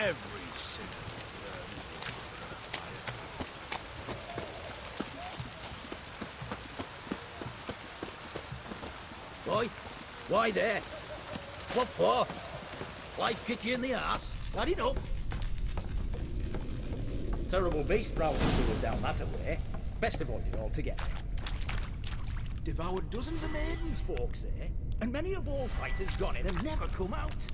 Every sinner Boy, why there? What for? Life kick you in the arse? Not enough. Terrible beast prowling sewers down that way. Best avoid it altogether. Devoured dozens of maidens, folks say, and many a bullfighter's gone in and never come out.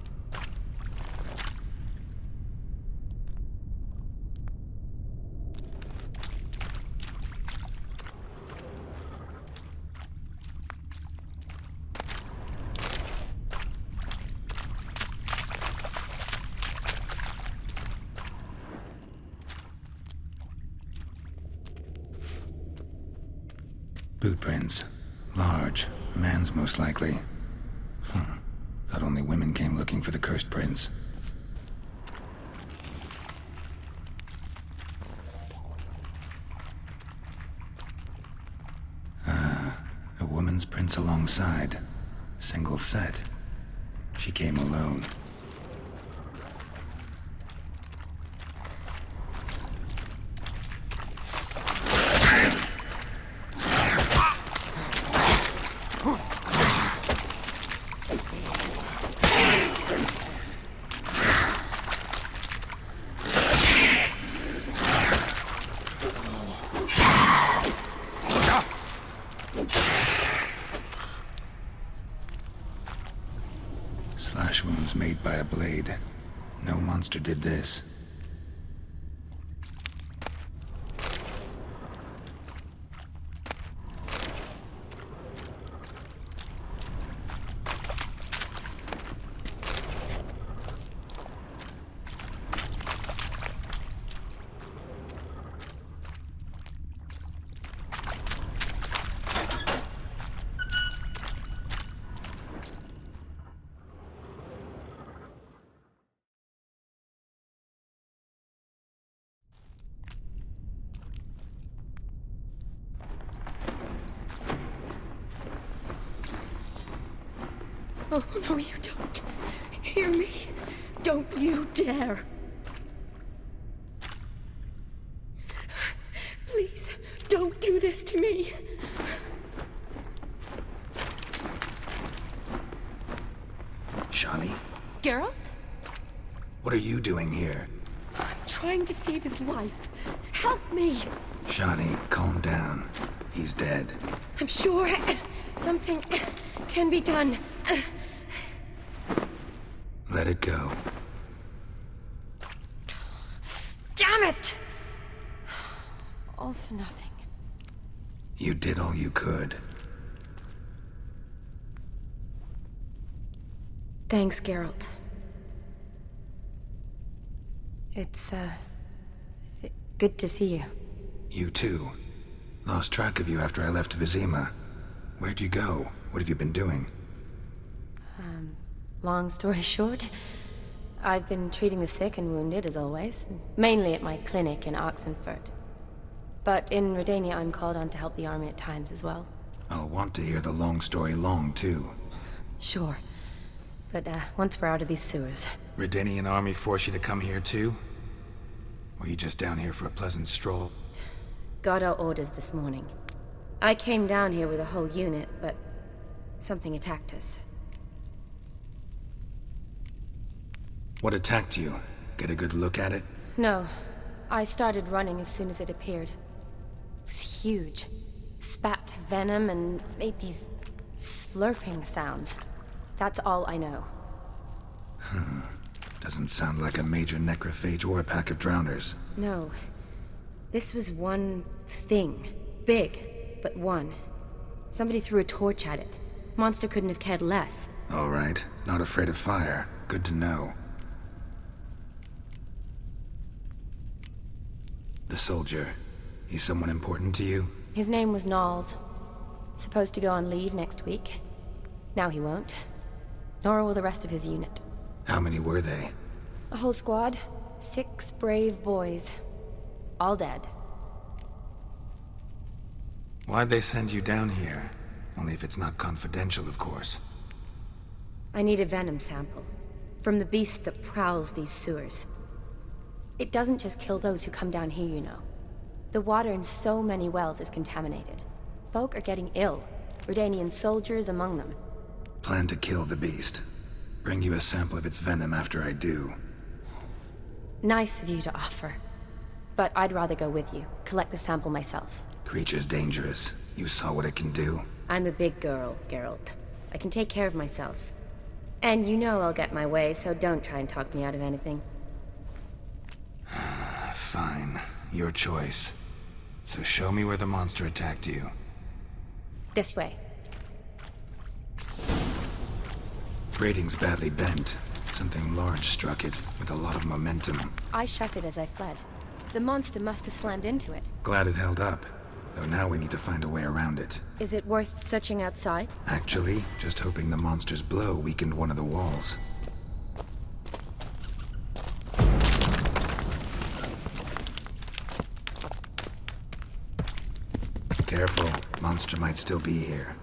Boot prints. Large. A man's most likely. Thought only women came looking for the cursed prince. A woman's prints alongside. Single set. She came alone. Slash wounds made by a blade. No monster did this. Oh, no, you don't. Hear me? Don't you dare. Please, don't do this to me. Shawnee? Geralt? What are you doing here? I'm trying to save his life. Help me. Shawnee, calm down. He's dead. I'm sure something can be done. Let it go. Damn it! All for nothing. You did all you could. Thanks, Geralt. It's, good to see you. You too. Lost track of you after I left Vizima. Where'd you go? What have you been doing? Long story short, I've been treating the sick and wounded, as always. Mainly at my clinic in Oxenfurt. But in Redania, I'm called on to help the army at times as well. I'll want to hear the long story long, too. Sure. But, once we're out of these sewers... Redanian army force you to come here, too? Or you just down here for a pleasant stroll? Got our orders this morning. I came down here with a whole unit, but... something attacked us. What attacked you? Get a good look at it? No. I started running as soon as it appeared. It was huge. Spat venom and made these slurping sounds. That's all I know. Doesn't sound like a major necrophage or a pack of drowners. No. This was one thing. Big, but one. Somebody threw a torch at it. Monster couldn't have cared less. All right. Not afraid of fire. Good to know. The soldier. He's someone important to you? His name was Knowles. Supposed to go on leave next week. Now he won't. Nor will the rest of his unit. How many were they? A whole squad. 6 brave boys. All dead. Why'd they send you down here? Only if it's not confidential, of course. I need a venom sample. From the beast that prowls these sewers. It doesn't just kill those who come down here, you know. The water in so many wells is contaminated. Folk are getting ill, Redanian soldiers among them. Plan to kill the beast. Bring you a sample of its venom after I do. Nice of you to offer. But I'd rather go with you, collect the sample myself. Creature's dangerous. You saw what it can do. I'm a big girl, Geralt. I can take care of myself. And you know I'll get my way, so don't try and talk me out of anything. Fine. Your choice. So show me where the monster attacked you. This way. Grating's badly bent. Something large struck it, with a lot of momentum. I shut it as I fled. The monster must have slammed into it. Glad it held up. Though now we need to find a way around it. Is it worth searching outside? Actually, just hoping the monster's blow weakened one of the walls. Careful, monster might still be here.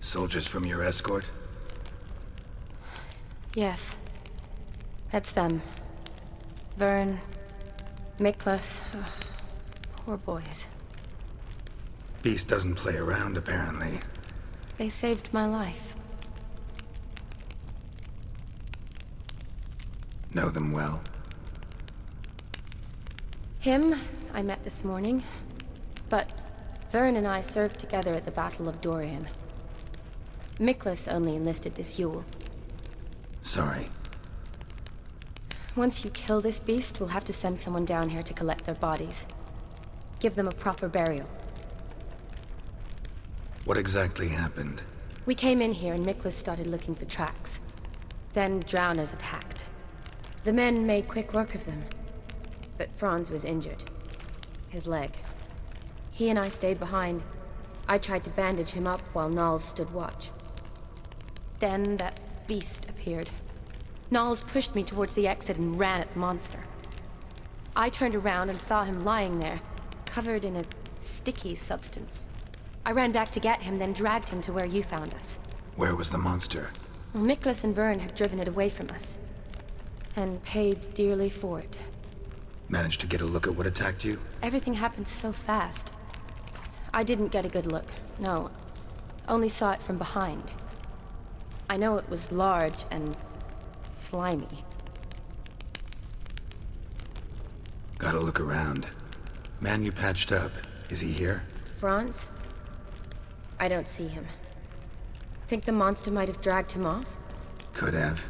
Soldiers from your escort? Yes. That's them. Vern, Miklas. Poor boys. Beast doesn't play around, apparently. They saved my life. Know them well? Him, I met this morning. But Vern and I served together at the Battle of Dorian. Miklas only enlisted this Yule. Sorry. Once you kill this beast, we'll have to send someone down here to collect their bodies. Give them a proper burial. What exactly happened? We came in here and Miklas started looking for tracks. Then drowners attacked. The men made quick work of them. But Franz was injured. His leg. He and I stayed behind. I tried to bandage him up while Nals stood watch. Then that beast appeared. Nals pushed me towards the exit and ran at the monster. I turned around and saw him lying there, covered in a sticky substance. I ran back to get him, then dragged him to where you found us. Where was the monster? Miklas and Vern had driven it away from us. And paid dearly for it. Managed to get a look at what attacked you? Everything happened so fast. I didn't get a good look, no. Only saw it from behind. I know it was large and slimy. Gotta look around. Man you patched up, is he here? Franz? I don't see him. Think the monster might have dragged him off? Could have.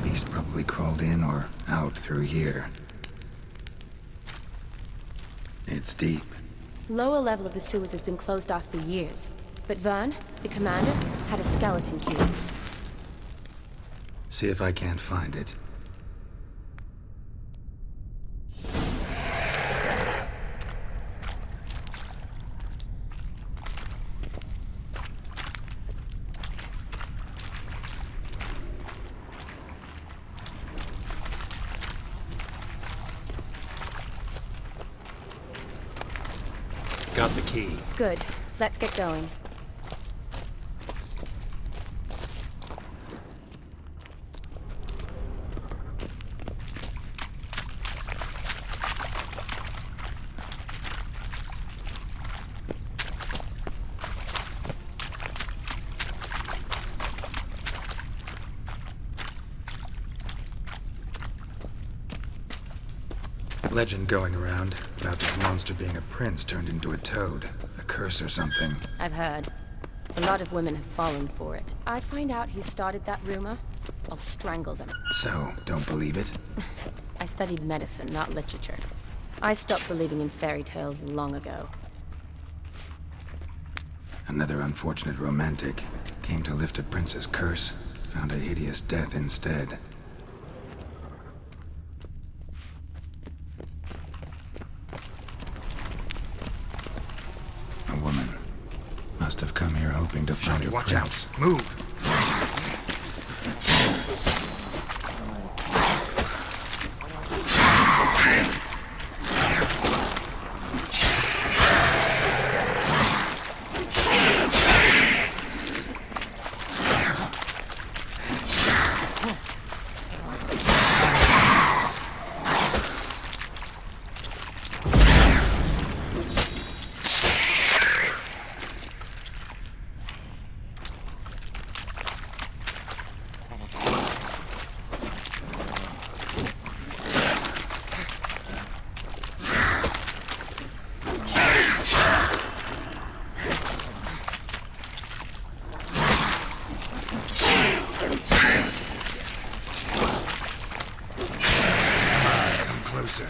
Beast probably crawled in or out through here. It's deep. Lower level of the sewers has been closed off for years. But Vern, the commander, had a skeleton cube. See if I can't find it. Got the key. Good. Let's get going. Legend going around about this monster being a prince turned into a toad. A curse or something. I've heard. A lot of women have fallen for it. I find out who started that rumor, I'll strangle them. So, don't believe it? I studied medicine, not literature. I stopped believing in fairy tales long ago. Another unfortunate romantic. Came to lift a prince's curse. Found a hideous death instead. must have come here hoping to find a Watch out. prince. Move. Closer.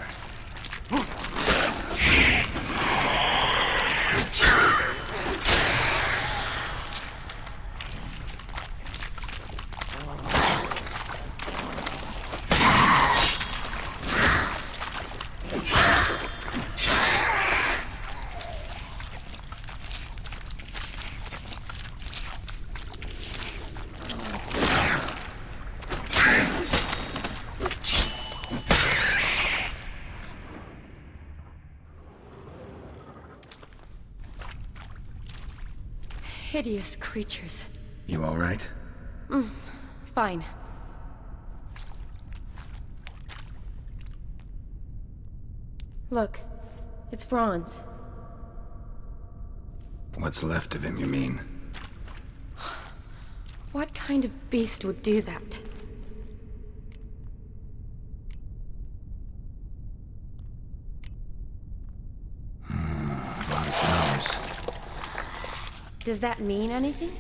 Hideous creatures. You all right? Fine. Look, it's Franz. What's left of him, you mean? What kind of beast would do that? A lot of flowers. Does that mean anything?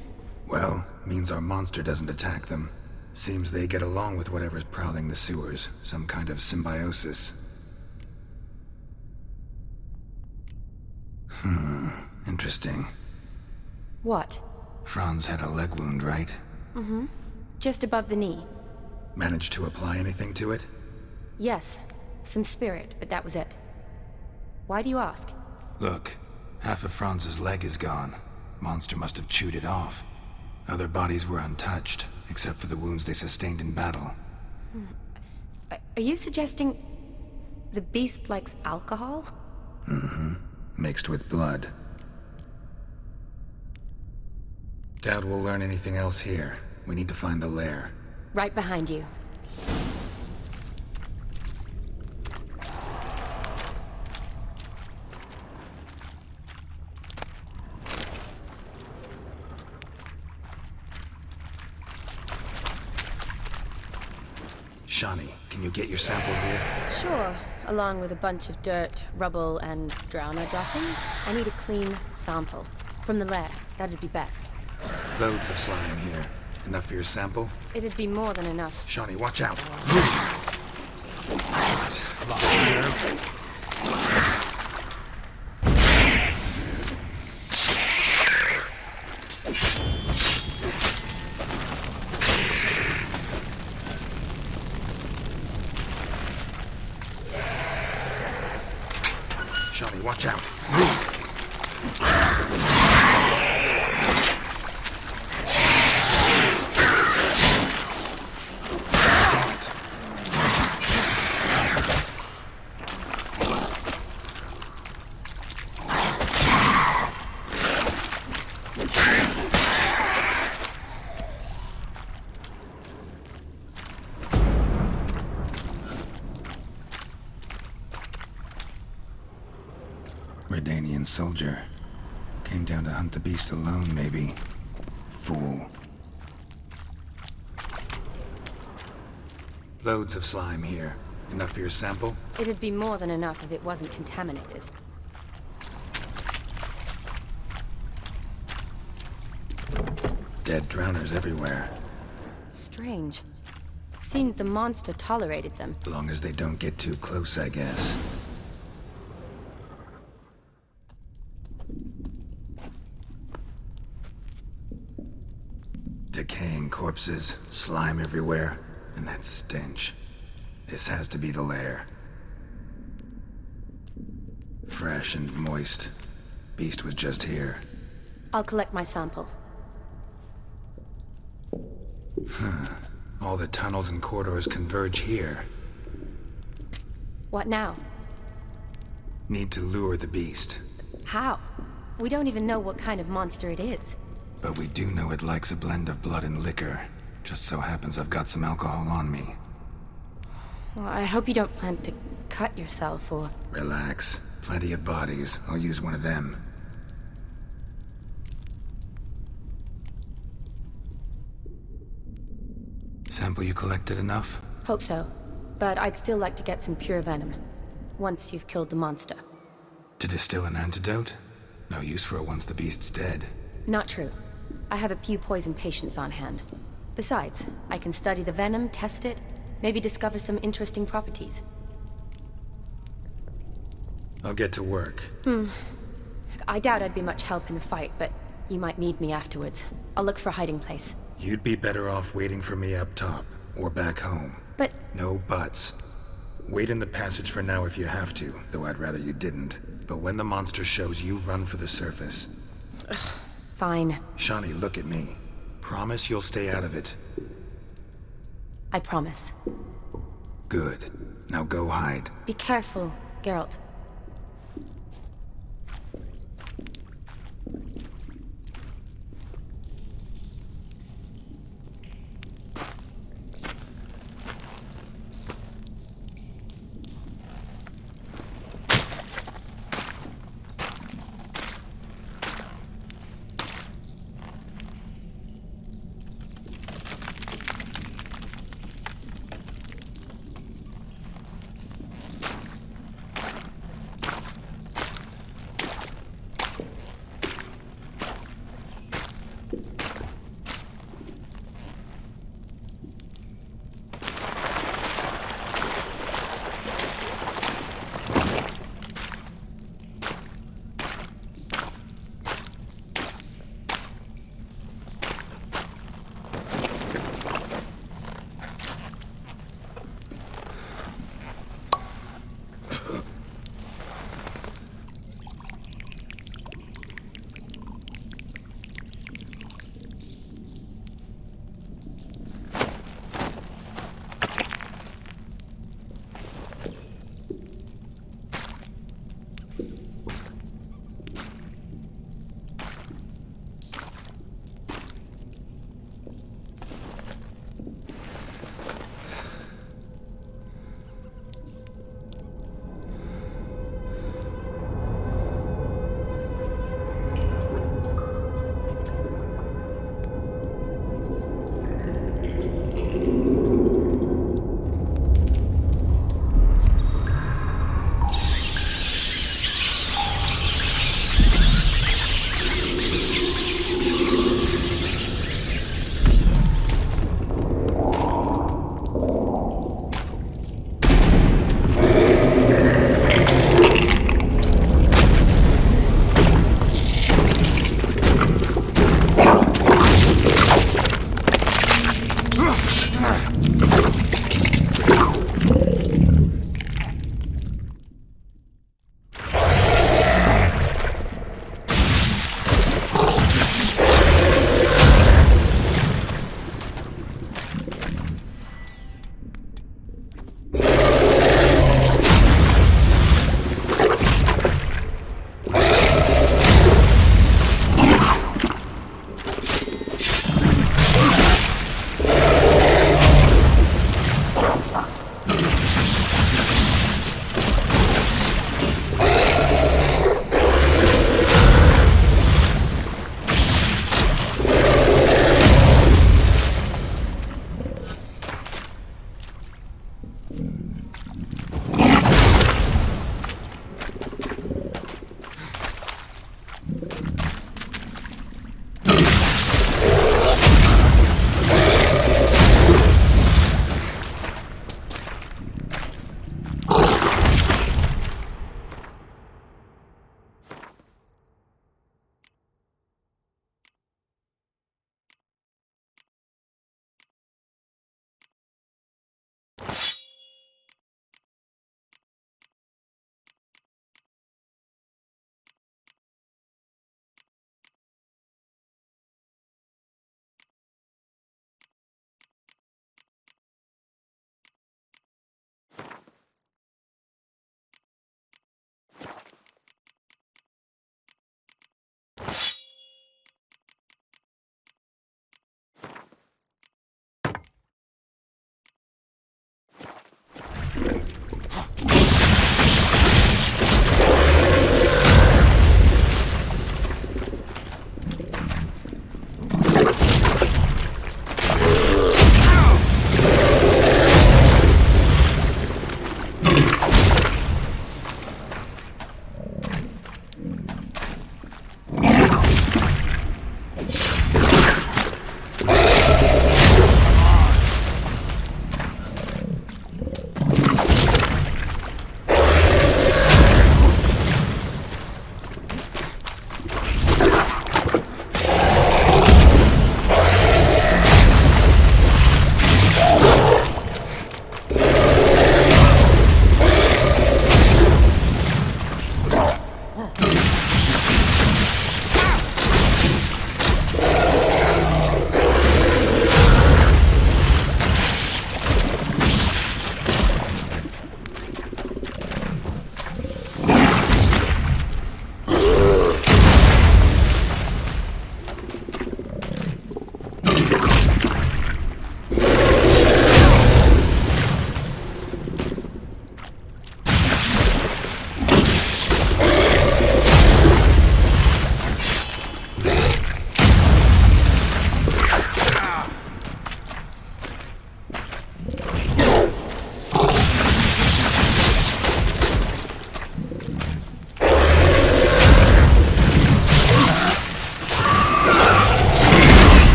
Well, means our monster doesn't attack them. Seems they get along with whatever's prowling the sewers. Some kind of symbiosis. Interesting. What? Franz had a leg wound, right? Just above the knee. Managed to apply anything to it? Yes, some spirit, but that was it. Why do you ask? Look, half of Franz's leg is gone. Monster must have chewed it off. Other bodies were untouched, except for the wounds they sustained in battle. Are you suggesting the beast likes alcohol? Mixed with blood. Doubt we'll learn anything else here. We need to find the lair. Right behind you. Shani, can you get your sample here? Sure, along with a bunch of dirt, rubble, and drowner droppings. I need a clean sample. From the lair, that'd be best. Loads of slime here. Enough for your sample? It'd be more than enough. Shani, watch out. Shani, watch out. Redanian soldier. Came down to hunt the beast alone, maybe. Fool. Loads of slime here. Enough for your sample? It'd be more than enough if it wasn't contaminated. Dead drowners everywhere. Strange. Seemed the monster tolerated them. Long as they don't get too close, I guess. Decaying corpses, slime everywhere, and that stench. This has to be the lair. Fresh and moist. Beast was just here. I'll collect my sample. All the tunnels and corridors converge here. What now? Need to lure the beast. How? We don't even know what kind of monster it is. But we do know it likes a blend of blood and liquor. Just so happens I've got some alcohol on me. Well, I hope you don't plan to cut yourself or... Relax. Plenty of bodies. I'll use one of them. Sample you collected enough? Hope so. But I'd still like to get some pure venom. Once you've killed the monster. To distill an antidote? No use for it once the beast's dead. Not true. I have a few poison patients on hand. Besides, I can study the venom, test it, maybe discover some interesting properties. I'll get to work. I doubt I'd be much help in the fight, but you might need me afterwards. I'll look for a hiding place. You'd be better off waiting for me up top, or back home. But... No buts. Wait in the passage for now if you have to, though I'd rather you didn't. But when the monster shows, you run for the surface. Fine. Shawnee, look at me. Promise you'll stay out of it. I promise. Good. Now go hide. Be careful, Geralt.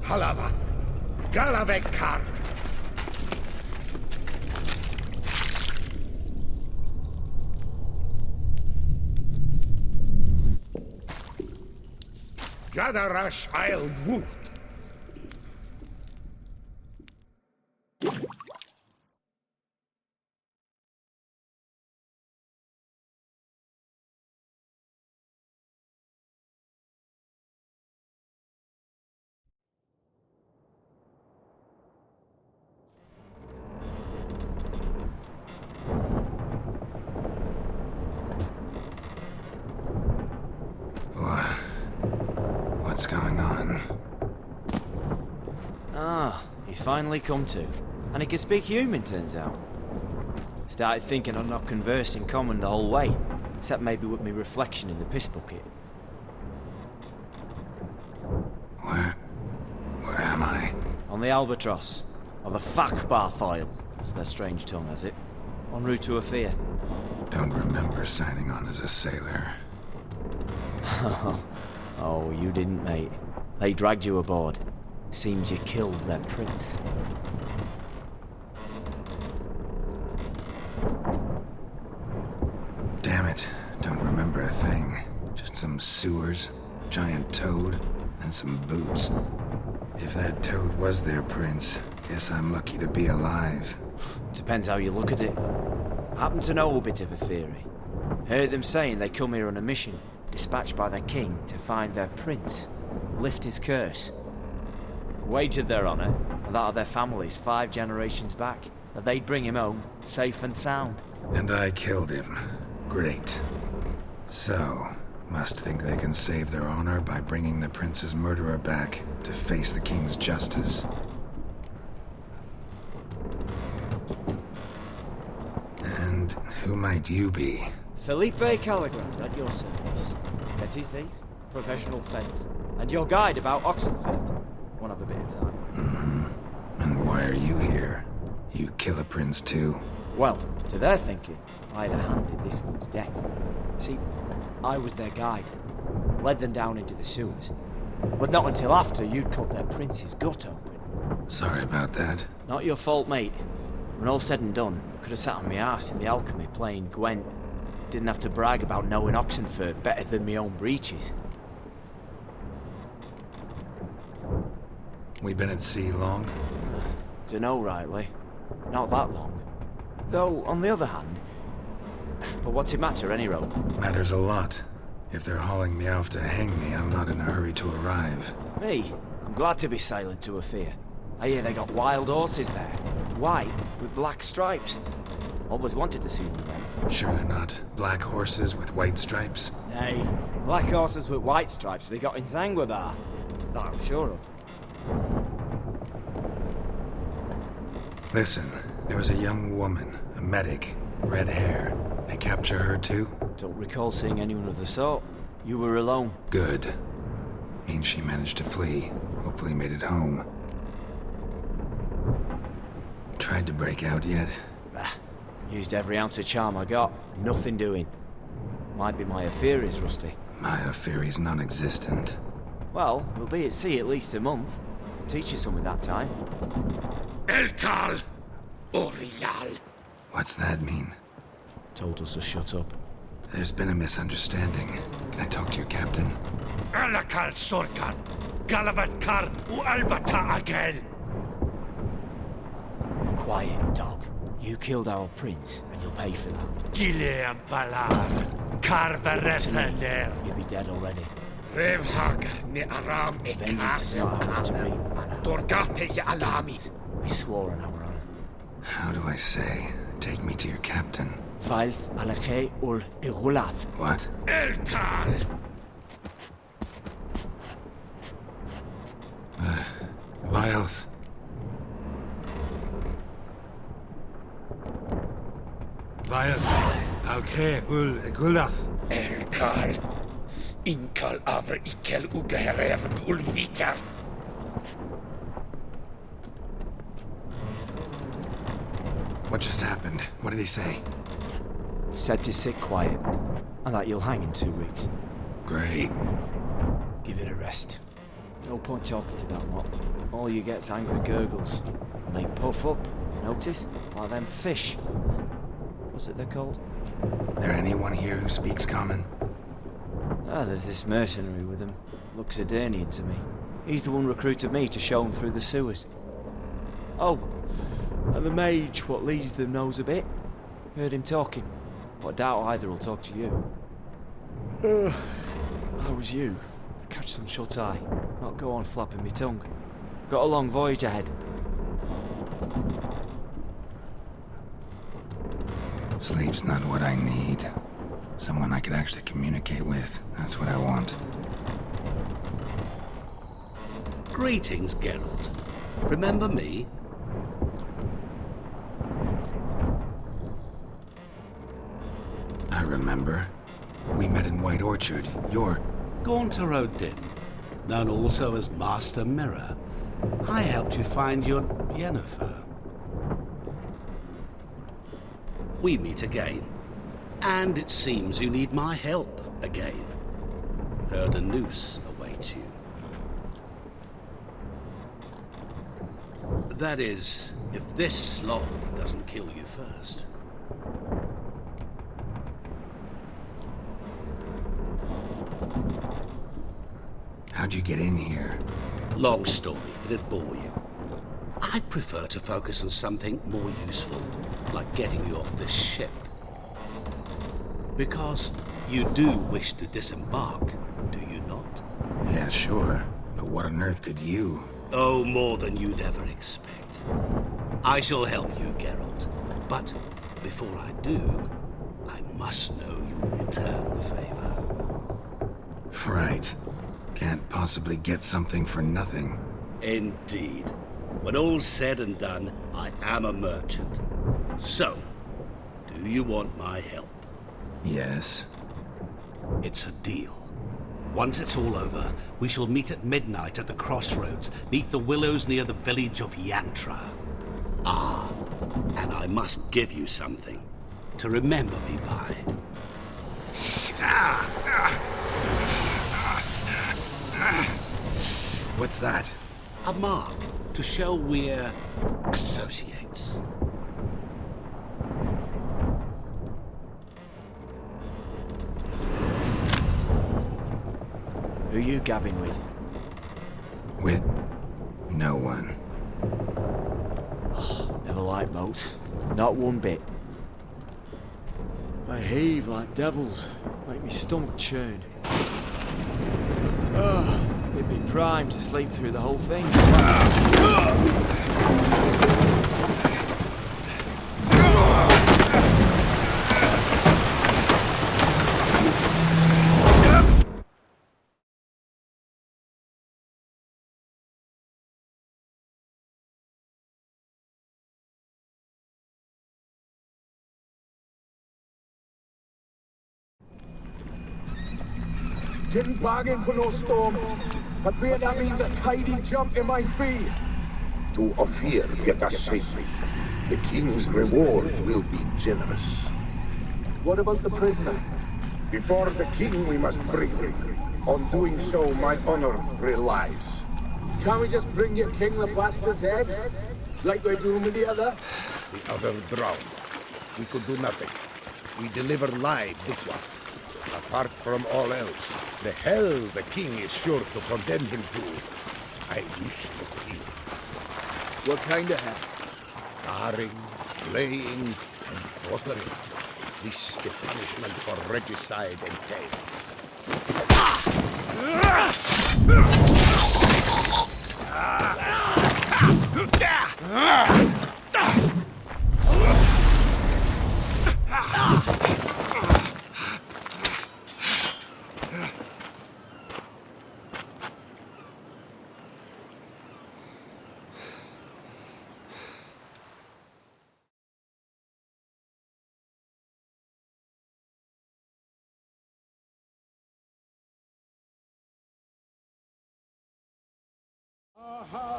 Halavath. Galavek Kar. Gadarash I'll Woot. What's going on? Ah, he's finally come to. And he can speak human, turns out. Started thinking I'd not conversed in common the whole way, except maybe with me reflection in the piss bucket. Where am I? On the Albatross, or the Fakbarth Isle, as their strange tongue has it, en route to Afir. Don't remember signing on as a sailor. Oh, you didn't, mate. They dragged you aboard. Seems you killed their prince. Damn it, don't remember a thing. Just some sewers, giant toad, and some boots. If that toad was their prince, guess I'm lucky to be alive. Depends how you look at it. I happen to know a bit of a theory. Heard them saying they come here on a mission, dispatched by their king to find their prince, lift his curse. Wagered their honour, and that of their families 5 generations back, that they'd bring him home, safe and sound. And I killed him. Great. So, must think they can save their honor by bringing the prince's murderer back to face the king's justice. And who might you be? Felipe Caligrand at your service. Petty thief, professional fence, and your guide about Oxenfurt. Won't have a bit of time. And why are you here? You kill a prince too? Well, to their thinking, I had a hand in this one's death. See, I was their guide. Led them down into the sewers. But not until after you'd cut their prince's gut open. Sorry about that. Not your fault, mate. When all said and done, could have sat on my arse in the alchemy playing Gwent. Didn't have to brag about knowing Oxenfurt better than my own breeches. We been at sea long? Dunno rightly. Not that long. Though, on the other hand... But what's it matter, any road? Matters a lot. If they're hauling me off to hang me, I'm not in a hurry to arrive. Me? I'm glad to be sailing to Afir. I hear they got wild horses there. White, with black stripes. Always wanted to see one of them. Sure they're not black horses with white stripes? Nay, black horses with white stripes they got in Zanguebar. That I'm sure of. Listen, there was a young woman, a medic, red hair. They capture her too? Don't recall seeing anyone of the sort. You were alone. Good. Means she managed to flee. Hopefully made it home. Tried to break out yet? Bah, used every ounce of charm I got. Nothing doing. Might be my affair is rusty. My affair is non-existent. Well, we'll be at sea at least a month. Teach you something that time. Elkal. Orial. What's that mean? Told us to shut up. There's been a misunderstanding. Can I talk to your captain? Alakal Sorkan. Galavat Kar u Albata Agel. Quiet, dog. You killed our prince, and you'll pay for that. Gileam Valar. Carverepener. You'd be dead already. Revhag ni Aram Vengeance is not ours to reap, Anna. Dorgate ya Alami. We swore on our honor. How do I say? Take me to your captain. Valth alakhe ul igulath. What? Elkal. Vilth. Vilth. Alkhe ul egulath. Elkal. Inkal avre ikel ugehereven ulviter. What just happened? What did he say? Said to sit quiet, and that you'll hang in 2 weeks. Great. Give it a rest. No point talking to that lot. All you get's angry gurgles. And they puff up, you notice? Like them fish. What's it they're called? There anyone here who speaks common? Ah, there's this mercenary with him. Looks Edirnian to me. He's the one recruited me to show him through the sewers. Oh, and the mage what leads them knows a bit. Heard him talking, but I doubt either will talk to you. How was you? Catch some shut-eye. Not go on flapping me tongue. Got a long voyage ahead. Sleep's not what I need. Someone I could actually communicate with. That's what I want. Greetings, Geralt. Remember me? I remember. We met in White Orchard. You're... Gaunter O'Din, known also as Master Mirror. I helped you find your Yennefer. We meet again. And it seems you need my help again. Heard a noose awaits you. That is, if this slob doesn't kill you first. How'd you get in here? Long story, it'd bore you. I'd prefer to focus on something more useful, like getting you off this ship. Because you do wish to disembark, do you not? Yeah, sure. But what on earth could you? Oh, more than you'd ever expect. I shall help you, Geralt. But before I do, I must know you'll return the favor. Right. Can't possibly get something for nothing. Indeed. When all's said and done, I am a merchant. So, do you want my help? Yes. It's a deal. Once it's all over, we shall meet at midnight at the crossroads, neath the willows near the village of Yantra. Ah, and I must give you something to remember me by. What's that? A mark to show we're associates. Who you gabbing with? With no one. Never liked boats. Not one bit. They heave like devils. Make me stomach churn. It'd be prime to sleep through the whole thing. Didn't bargain for no storm. I fear that means a tidy jump in my fee. To Ophir get us safely. The king's reward will be generous. What about the prisoner? Before the king we must bring him. On doing so my honor relies. Can't we just bring your king the bastard's head? Like we're doing with the other? The other drowned. We could do nothing. We deliver live this one. Apart from all else, the hell the king is sure to condemn him to, I wish to see. What kind of hell? Tarring, flaying, and quartering. This the punishment for regicide entails.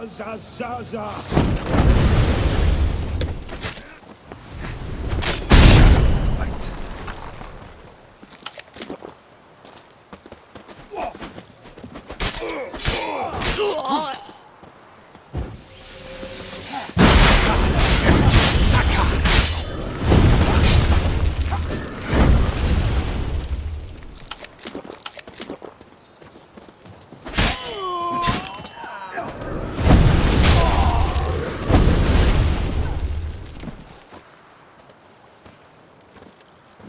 Zaza! Fight.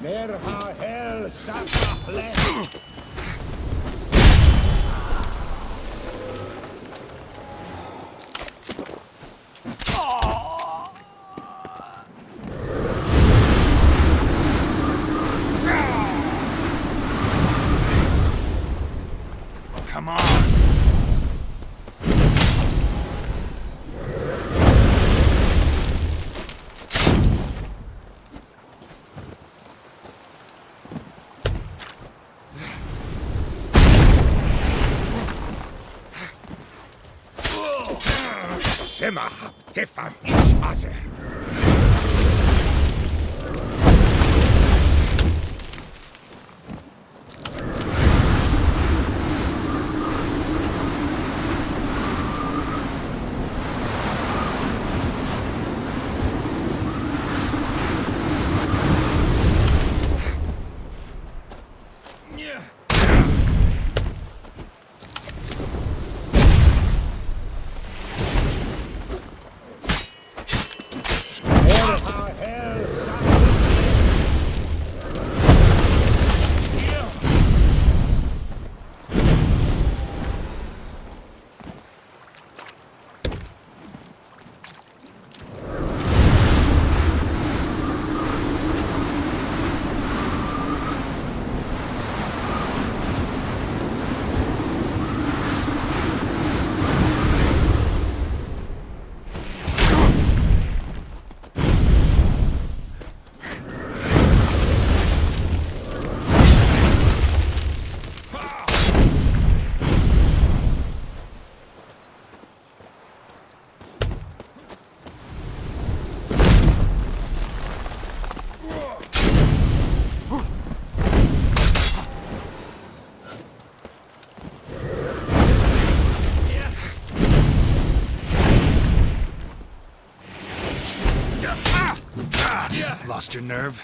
Merha hel sakale. Come on. Shema Tefan ish azer. Lost your nerve?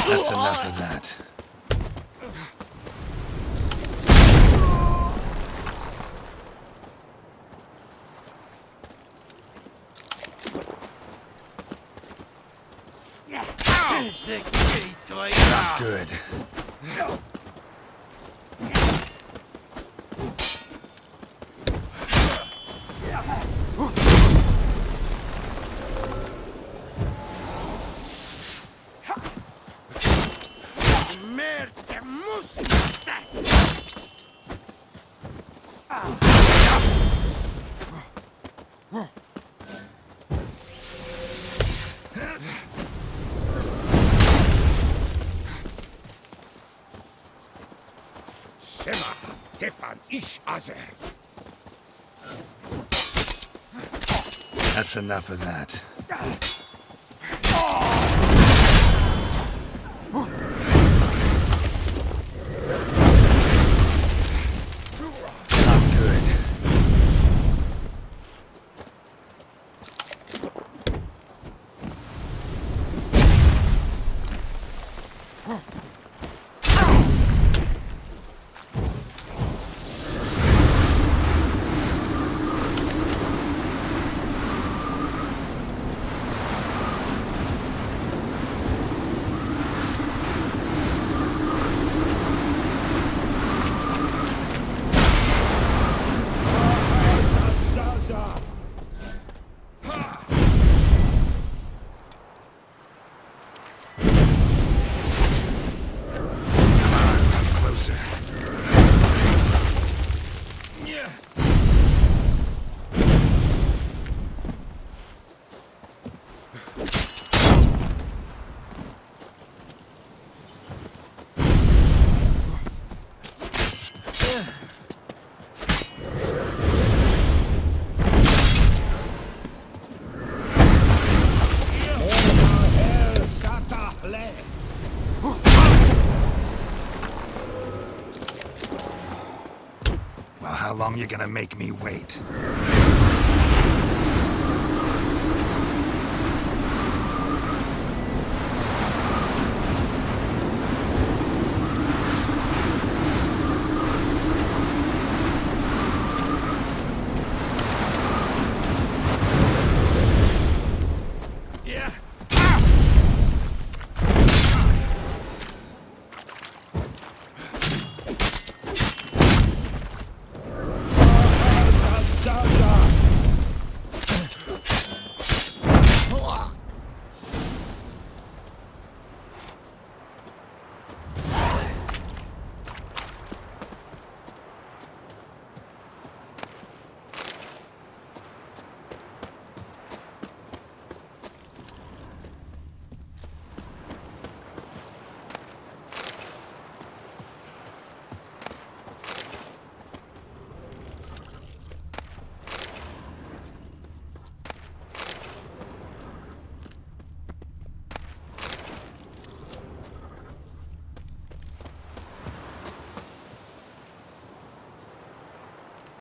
That's enough of that. That's good. Sorkan ish azer. That's enough of that. Not good. Well, how long you gonna make me wait?